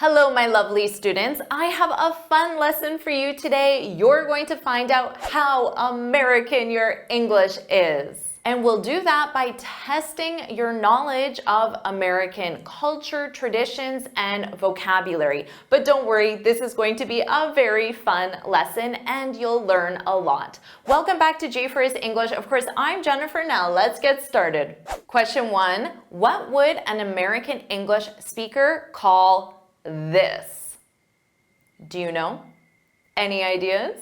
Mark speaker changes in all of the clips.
Speaker 1: Hello, my lovely students. I have a fun lesson for you today. You're going to find out how American your English is. And we'll do that by testing your knowledge of American culture, traditions, and vocabulary. But don't worry, this is going to be a very fun lesson and you'll learn a lot. Welcome back to JForrest English. Of course, I'm Jennifer. Now let's get started. Question 1. What would an American English speaker call this? Do you know? Any ideas?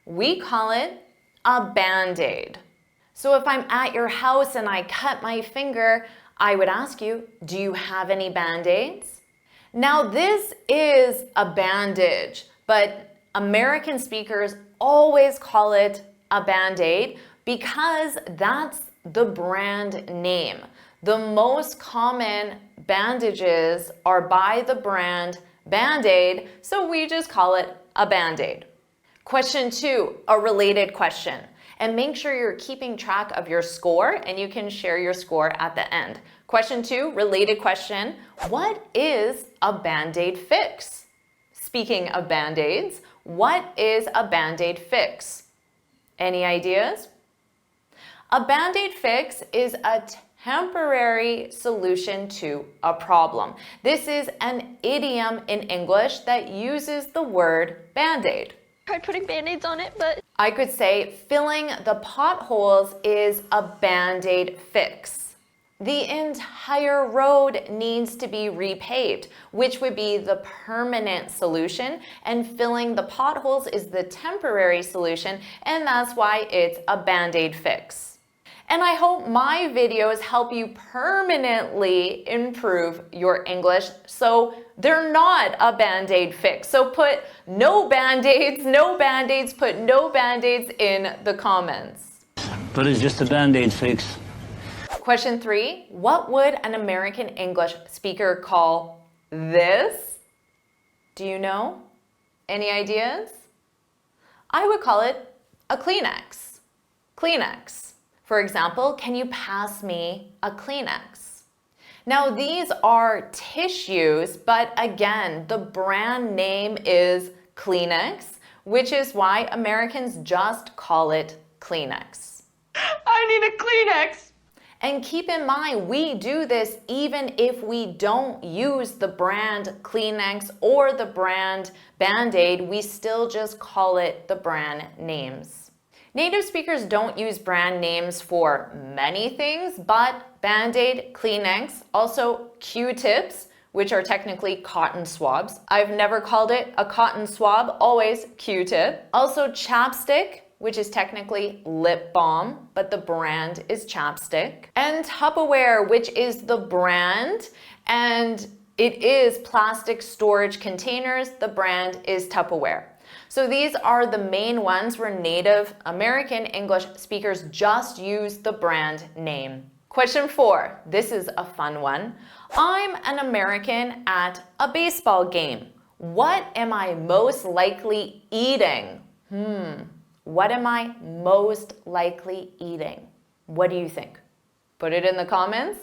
Speaker 1: We call it a Band-Aid. So if I'm at your house and I cut my finger, I would ask you, do you have any Band-Aids? Now this is a bandage, but American speakers always call it a Band-Aid because that's the brand name. The most common bandages are by the brand Band-Aid, so we just call it a Band-Aid. Question 2, a related question. And make sure you're keeping track of your score and you can share your score at the end. Question 2, related question. What is a Band-Aid fix? Speaking of Band-Aids, what is a Band-Aid fix? Any ideas? A Band-Aid fix is a temporary solution to a problem. This is an idiom in English that uses the word Band-Aid.
Speaker 2: Tried putting Band-Aids on it, but
Speaker 1: I could say filling the potholes is a Band-Aid fix. The entire road needs to be repaved, which would be the permanent solution, and filling the potholes is the temporary solution, and that's why it's a Band-Aid fix. And I hope my videos help you permanently improve your English so they're not a Band-Aid fix. So put no Band-Aids, put no Band-Aids in the comments.
Speaker 3: But it's just a Band-Aid fix.
Speaker 1: Question 3, what would an American English speaker call this? Do you know? Any ideas? I would call it a Kleenex. Kleenex. For example, can you pass me a Kleenex? Now these are tissues, but again, the brand name is Kleenex, which is why Americans just call it Kleenex.
Speaker 2: I need a Kleenex.
Speaker 1: And keep in mind, we do this even if we don't use the brand Kleenex or the brand Band-Aid, we still just call it the brand names. Native speakers don't use brand names for many things, but Band-Aid, Kleenex, also Q-tips, which are technically cotton swabs. I've never called it a cotton swab, always Q-tip. Also chapstick, which is technically lip balm, but the brand is chapstick. And Tupperware, which is the brand, and it is plastic storage containers. The brand is Tupperware. So these are the main ones where Native American English speakers just use the brand name. Question 4, this is a fun one. I'm an American at a baseball game. What am I most likely eating? What am I most likely eating? What do you think? Put it in the comments.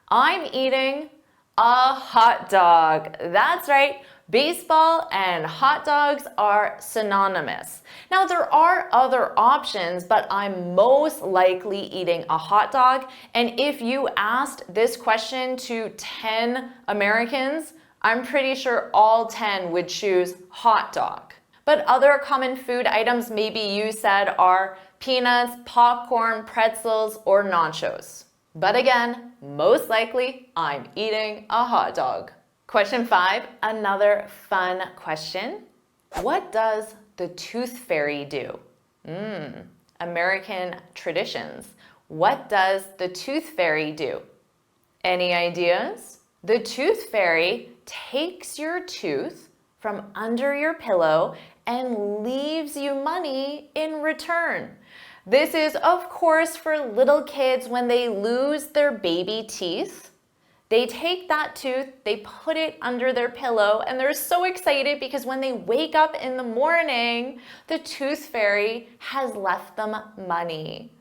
Speaker 1: I'm eating a hot dog. That's right. Baseball and hot dogs are synonymous. Now there are other options, but I'm most likely eating a hot dog. And if you asked this question to 10 Americans, I'm pretty sure all 10 would choose hot dog. But other common food items maybe you said are peanuts, popcorn, pretzels, or nachos. But again, most likely I'm eating a hot dog. Question 5, another fun question. What does the tooth fairy do? American traditions. What does the tooth fairy do? Any ideas? The tooth fairy takes your tooth from under your pillow and leaves you money in return. This is, of course, for little kids when they lose their baby teeth. They take that tooth, they put it under their pillow, and they're so excited because when they wake up in the morning, the tooth fairy has left them money.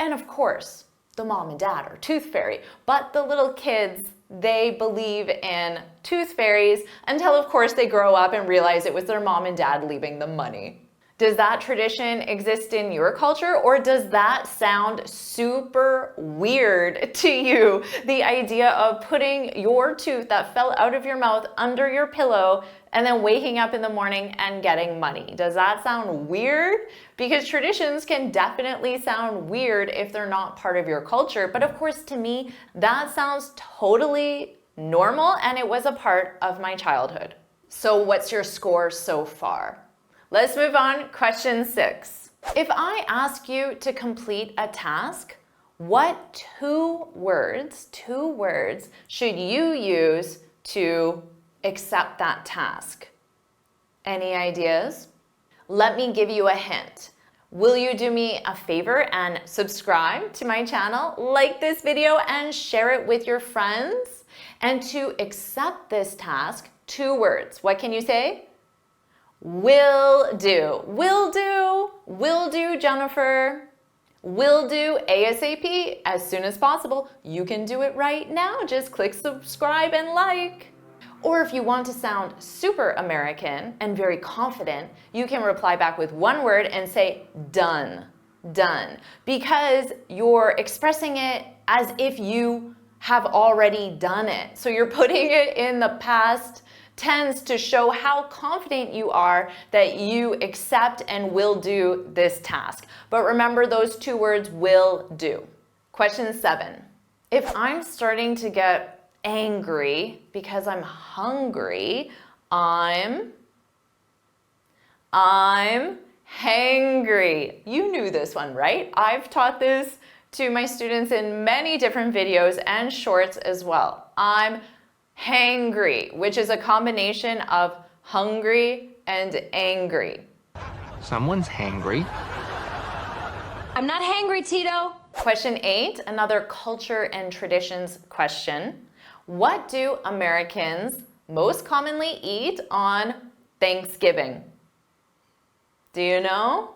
Speaker 1: And of course, the mom and dad or tooth fairy. But the little kids, they believe in tooth fairies until, of course, they grow up and realize it was their mom and dad leaving them money. Does that tradition exist in your culture, or does that sound super weird to you? The idea of putting your tooth that fell out of your mouth under your pillow and then waking up in the morning and getting money. Does that sound weird? Because traditions can definitely sound weird if they're not part of your culture. But of course, to me, that sounds totally normal, and it was a part of my childhood. So what's your score so far? Let's move on. Question 6. If I ask you to complete a task, what two words should you use to accept that task? Any ideas? Let me give you a hint. Will you do me a favor and subscribe to my channel, like this video, and share it with your friends? And to accept this task, 2 words. What can you say? Will do. Will do. Will do, Jennifer. Will do ASAP, as soon as possible. You can do it right now. Just click subscribe and like. Or if you want to sound super American and very confident, you can reply back with 1 word and say done. Done. Because you're expressing it as if you have already done it. So you're putting it in the past tense to show how confident you are that you accept and will do this task. But remember those 2 words, will do. Question 7. If I'm starting to get angry because I'm hungry, I'm hangry. You knew this one, right? I've taught this to my students in many different videos and shorts as well. I'm hangry, which is a combination of hungry and angry.
Speaker 4: Someone's hangry.
Speaker 2: I'm not hangry, Tito.
Speaker 1: Question 8, another culture and traditions question. What do Americans most commonly eat on Thanksgiving? Do you know?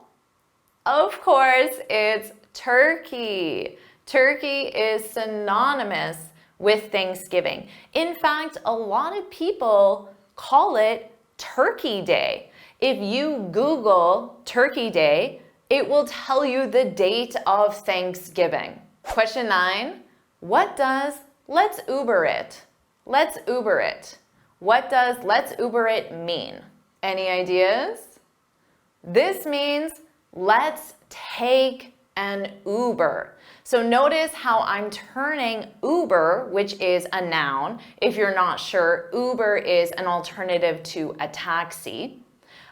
Speaker 1: Of course, it's turkey. Turkey is synonymous with Thanksgiving. In fact, a lot of people call it Turkey Day. If you Google Turkey Day, it will tell you the date of Thanksgiving. Question 9, what does let's Uber it? Let's Uber it. What does let's Uber it mean? Any ideas? This means let's take an Uber. So notice how I'm turning Uber, which is a noun. If you're not sure, Uber is an alternative to a taxi.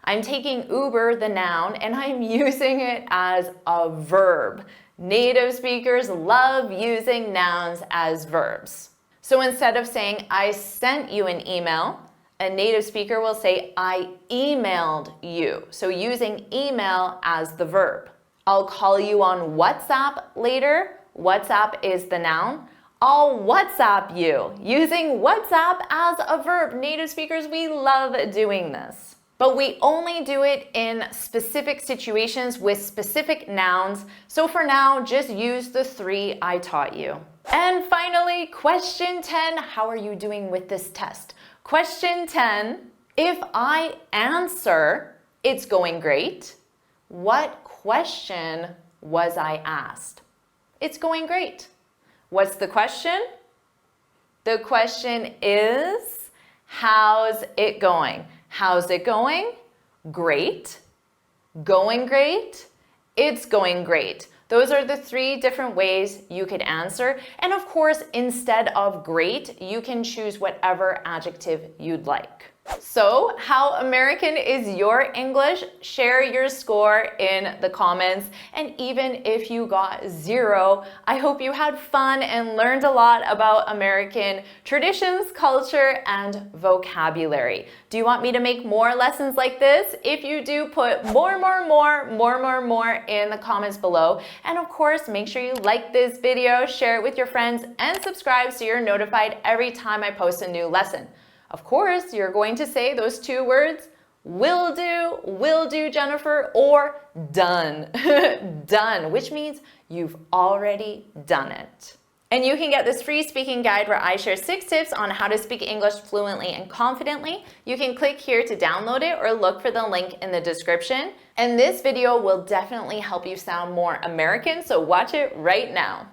Speaker 1: I'm taking Uber, the noun, and I'm using it as a verb. Native speakers love using nouns as verbs. So instead of saying, I sent you an email, a native speaker will say, I emailed you. So using email as the verb. I'll call you on WhatsApp later. WhatsApp is the noun. I'll WhatsApp you, using WhatsApp as a verb. Native speakers, we love doing this. But we only do it in specific situations with specific nouns. So for now, just use the 3 I taught you. And finally, question 10, how are you doing with this test? Question 10, if I answer, it's going great. What question was I asked? It's going great. What's the question? The question is, how's it going? How's it going? Great. Going great? It's going great. Those are the 3 different ways you could answer. And of course, instead of great, you can choose whatever adjective you'd like. So, how American is your English? Share your score in the comments. And even if you got 0, I hope you had fun and learned a lot about American traditions, culture, and vocabulary. Do you want me to make more lessons like this? If you do, put more in the comments below. And of course, make sure you like this video, share it with your friends, and subscribe so you're notified every time I post a new lesson. Of course, you're going to say those 2 words, will do, Jennifer, or done, done, which means you've already done it. And you can get this free speaking guide where I share 6 tips on how to speak English fluently and confidently. You can click here to download it or look for the link in the description. And this video will definitely help you sound more American, so watch it right now.